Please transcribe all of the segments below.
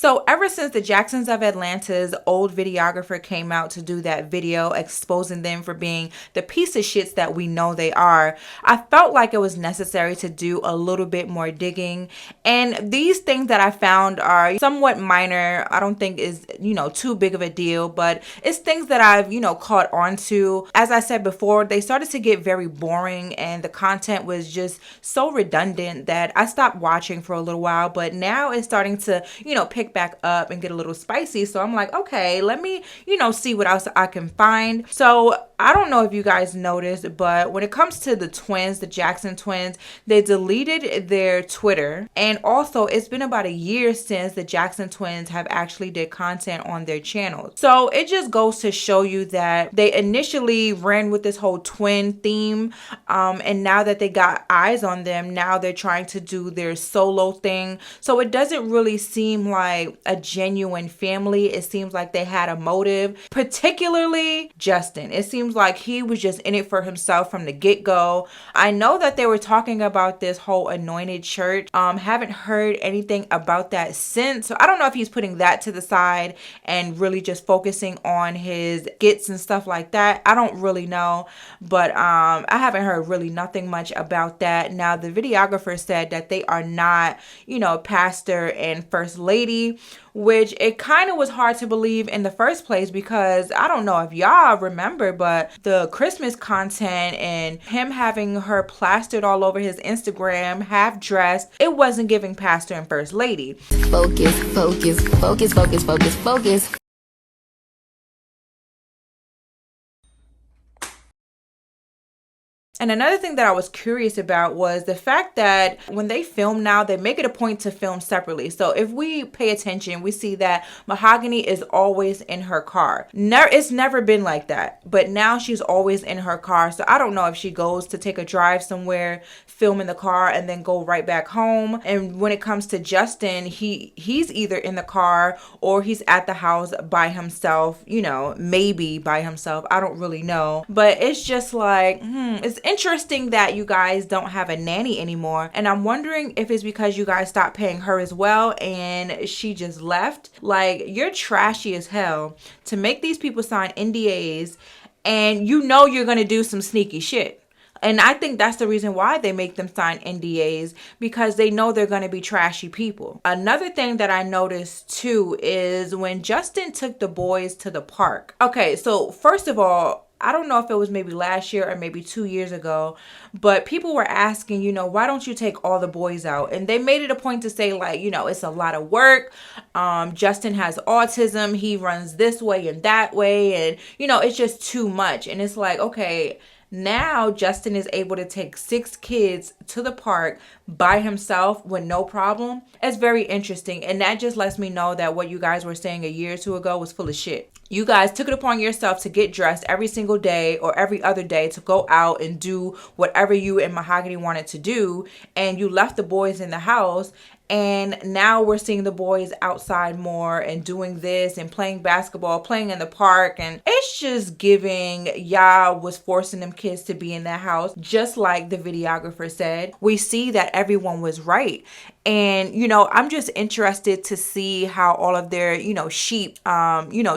So ever since the Jacksons of Atlanta's old videographer came out to do that video exposing them for being the piece of shits that we know they are, I felt like it was necessary to do a little bit more digging. And these things that I found are somewhat minor. I don't think is, too big of a deal, but it's things that I've, caught on to. As I said before, they started to get very boring and the content was just so redundant that I stopped watching for a little while, but now it's starting to, pick back up and get a little spicy. So I'm like, okay, let me, see what else I can find. So I don't know if you guys noticed, but when it comes to the twins, the Jackson twins, they deleted their Twitter. And also it's been about a year since the Jackson twins have actually did content on their channels. So it just goes to show you that they initially ran with this whole twin theme. And now that they got eyes on them, now they're trying to do their solo thing. So it doesn't really seem like a genuine family. It seems like they had a motive, particularly Justin. It seems like he was just in it for himself from the get-go. I know that they were talking about this whole anointed church. Haven't heard anything about that since. So I don't know if he's putting that to the side and really just focusing on his skits and stuff like that. I don't really know, but I haven't heard really nothing much about that. Now the videographer said that they are not, pastor and first lady, which it kind of was hard to believe in the first place because I don't know if y'all remember, but the Christmas content and him having her plastered all over his Instagram, half dressed, it wasn't giving pastor and first lady. Focus, focus, focus, focus, focus, focus. And another thing that I was curious about was the fact that when they film now, they make it a point to film separately. So if we pay attention, we see that Mahogany is always in her car. It's never been like that, but now she's always in her car. So I don't know if she goes to take a drive somewhere, film in the car, and then go right back home. And when it comes to Justin, he's either in the car or he's at the house by himself, maybe by himself. I don't really know. But it's just like, it's interesting that you guys don't have a nanny anymore, and I'm wondering if it's because you guys stopped paying her as well and she just left. Like, you're trashy as hell to make these people sign NDAs and you're gonna do some sneaky shit. And I think that's the reason why they make them sign NDAs, because they know they're going to be trashy people. Another thing that I noticed too is when Justin took the boys to the park. Okay, so first of all, I don't know if it was maybe last year or maybe 2 years ago, but people were asking, why don't you take all the boys out? And they made it a point to say, like, it's a lot of work. Justin has autism. He runs this way and that way. And, it's just too much. And it's like, okay, now Justin is able to take 6 kids to the park by himself with no problem. It's very interesting. And that just lets me know that what you guys were saying a year or two ago was full of shit. You guys took it upon yourself to get dressed every single day or every other day to go out and do whatever you and Mahogany wanted to do. And you left the boys in the house. And now we're seeing the boys outside more and doing this and playing basketball, playing in the park. And it's just giving y'all was forcing them kids to be in that house, just like the videographer said. We see that everyone was right. And, I'm just interested to see how all of their, sheep,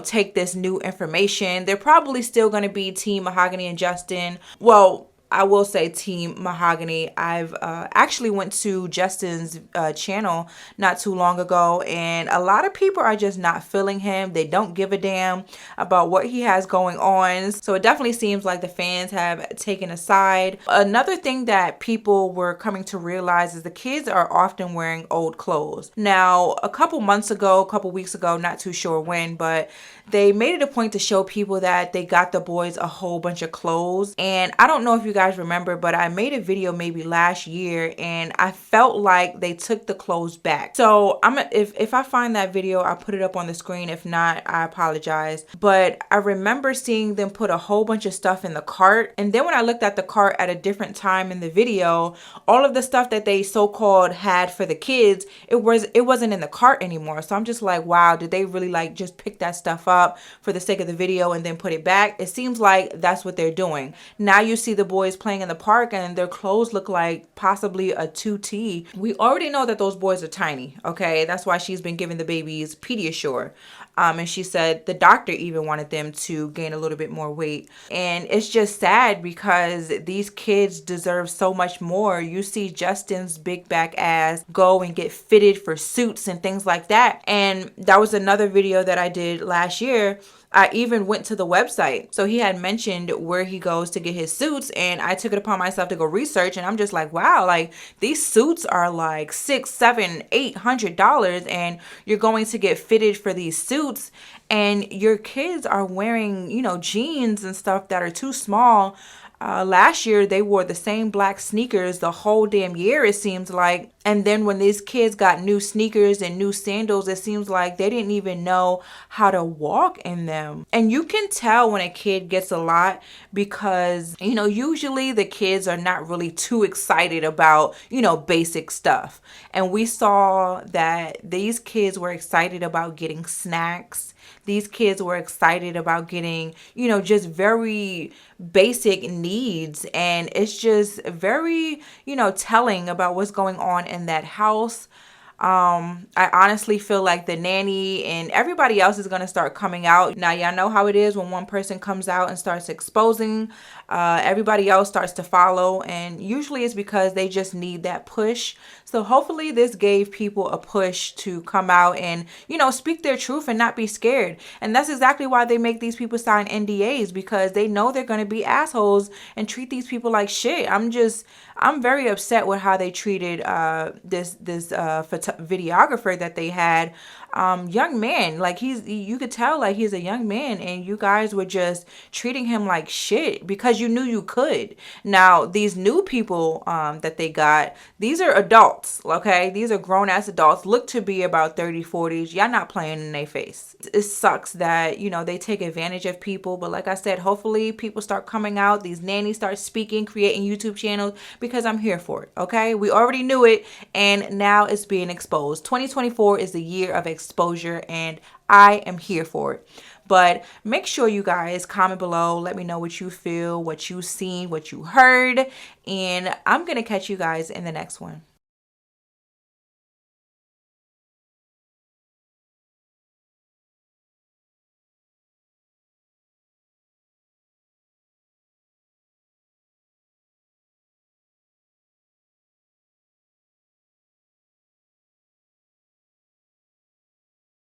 take this new information. They're probably still going to be Team Mahogany and Justin. Well, I will say Team Mahogany. I've actually went to Justin's channel not too long ago, and a lot of people are just not feeling him. They don't give a damn about what he has going on. So it definitely seems like the fans have taken a side. Another thing that people were coming to realize is the kids are often wearing old clothes. Now, a couple weeks ago, not too sure when, but they made it a point to show people that they got the boys a whole bunch of clothes. And I don't know if you guys remember, but I made a video maybe last year and I felt like they took the clothes back. So if I find that video, I'll put it up on the screen. If not, I apologize. But I remember seeing them put a whole bunch of stuff in the cart. And then when I looked at the cart at a different time in the video, all of the stuff that they so-called had for the kids, it wasn't in the cart anymore. So I'm just like, wow, did they really like just pick that stuff up for the sake of the video and then put it back? It seems like that's what they're doing. Now you see the boys boys playing in the park and their clothes look like possibly a 2T. We already know that those boys are tiny, okay? That's why she's been giving the babies Pediasure. And she said the doctor even wanted them to gain a little bit more weight. And it's just sad because these kids deserve so much more. You see Justin's big back ass go and get fitted for suits and things like that. And that was another video that I did last year. I even went to the website. So he had mentioned where he goes to get his suits, and I took it upon myself to go research, and I'm just like, wow, like these suits are like $600, $700, $800, and you're going to get fitted for these suits, and your kids are wearing, you know, jeans and stuff that are too small. Last year, they wore the same black sneakers the whole damn year, it seems like. And then when these kids got new sneakers and new sandals, it seems like they didn't even know how to walk in them. And you can tell when a kid gets a lot because, you know, usually the kids are not really too excited about, you know, basic stuff. And we saw that these kids were excited about getting snacks. These kids were excited about getting, you know, just very basic needs. And it's just very, you know, telling about what's going on in that house. I honestly feel like the nanny and everybody else is going to start coming out. Now, y'all know how it is when one person comes out and starts exposing, everybody else starts to follow. And usually it's because they just need that push. So hopefully this gave people a push to come out and, you know, speak their truth and not be scared. And that's exactly why they make these people sign NDAs, because they know they're going to be assholes and treat these people like shit. I'm very upset with how they treated this videographer that they had. Young man, like you could tell like he's a young man, and you guys were just treating him like shit because you knew you could. Now these new people that they got, these are adults, okay? These are grown ass adults, look to be about 30, 40s. Y'all not playing in their face. It sucks that, you know, they take advantage of people, but like I said, hopefully people start coming out, these nannies start speaking, creating YouTube channels, because I'm here for it, okay? We already knew it, and now it's being exposed. 2024 is the year of exposure, and I am here for it. But make sure you guys comment below. Let me know what you feel, what you seen, what you heard, and I'm going to catch you guys in the next one.